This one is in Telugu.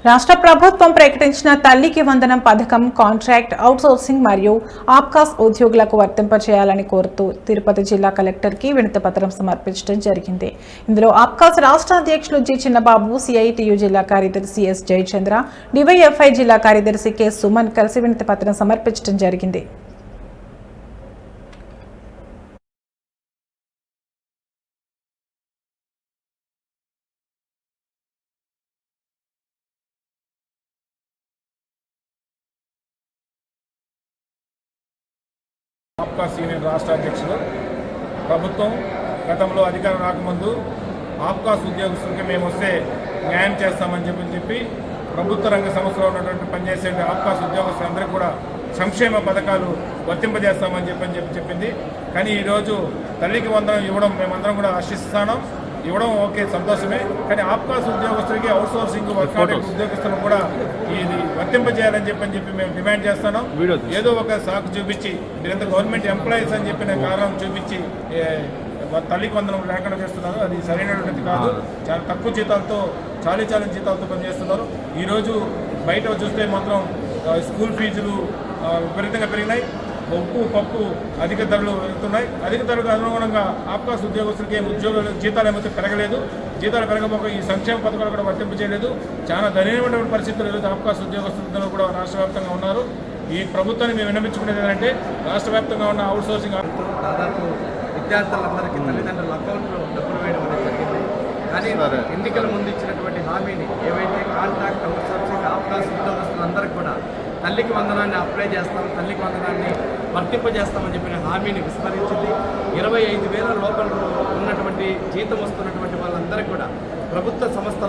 రాష్ట్ర ప్రభుత్వం ప్రకటించిన తల్లికి వందనం పథకం కాంట్రాక్ట్ అవుట్సోర్సింగ్ మరియు ఆప్కాస్ ఉద్యోగులకు వర్తింపజేయాలని కోరుతూ తిరుపతి జిల్లా కలెక్టర్కి వినతిపత్రం సమర్పించడం జరిగింది. ఇందులో ఆప్కాస్ రాష్ట్ర అధ్యక్షులు జి చిన్నబాబు, సిఐటియు జిల్లా కార్యదర్శి ఎస్ జయచంద్ర, డివైఎఫ్ఐ జిల్లా కార్యదర్శి కె సుమన్ కలిసి వినతిపత్రం సమర్పించడం జరిగింది. ఆప్కాస్ యూనియన్ రాష్ట్ర అధ్యక్షులు. ప్రభుత్వం గతంలో అధికారం రాకముందు ఆప్కాస్ ఉద్యోగస్తులకి మేము వస్తే న్యాయం చేస్తామని చెప్పి ప్రభుత్వ రంగ సంస్థలో ఉన్నటువంటి పనిచేసే ఆప్కాస్ ఉద్యోగస్తులందరికీ కూడా సంక్షేమ పథకాలు వర్తింపజేస్తామని చెప్పింది. కానీ ఈరోజు తల్లికి వందనం ఇవ్వడం మేమందరం కూడా హర్షిస్తున్నాం. ఇవ్వడం ఓకే, సంతోషమే. కానీ ఆప్కాస్ ఉద్యోగస్తులకి అవుట్సోర్సింగ్ కాంట్రాక్ట్ ఉద్యోగస్తులను కూడా ఇది వర్తింపజేయాలని చెప్పి మేము డిమాండ్ చేస్తున్నాం. ఏదో ఒక సాకు చూపించి మీరంతా గవర్నమెంట్ ఎంప్లాయీస్ అని చెప్పిన కారణం చూపించి తల్లికి వందనం లేకుండా చేస్తున్నారు. అది సరైనటువంటిది కాదు. చాలా తక్కువ జీతాలతో చాలీ జీతాలతో పనిచేస్తున్నారు. ఈరోజు బయట చూస్తే మాత్రం స్కూల్ ఫీజులు విపరీతంగా పెరిగినాయి. ఉప్పు పప్పు అధిక ధరలు వెళ్తున్నాయి. అధిక ధరలకు అనుగుణంగా ఆప్కాస్ ఉద్యోగస్తులకి ఉద్యోగాలు జీతాలు ఏమైతే పెరగలేదు. జీతాలు పెరగబోక ఈ సంక్షేమ పథకాలు కూడా వర్తింపు చేయలేదు. చాలా దయనీయమైన పరిస్థితులు ఈరోజు ఆప్కాస్ ఉద్యోగస్తులు కూడా రాష్ట్ర వ్యాప్తంగా ఉన్నారు. ఈ ప్రభుత్వాన్ని మేము విన్నవించుకునేది ఏంటంటే రాష్ట్ర వ్యాప్తంగా ఉన్న అవుట్సోర్సింగ్ దాదాపు విద్యార్థులందరికీ తల్లిదండ్రుల అకౌంట్లో డబ్బులు వేయడం అనేది జరిగింది. కానీ ఎన్నికల ముందు ఇచ్చినటువంటి హామీని ఏవైతే కాంట్రాక్ట్ అవుట్సోర్సింగ్ ఆప్కాస్ ఉద్యోగస్తులందరికీ కూడా తల్లికి వందనాన్ని అప్లై చేస్తాం, తల్లికి వందనాన్ని వర్తింపజేస్తామని చెప్పిన హామీని విస్మరించింది. 25,000 లోపల ఉన్నటువంటి జీతం వస్తున్నటువంటి వాళ్ళందరికీ కూడా ప్రభుత్వ సంస్థ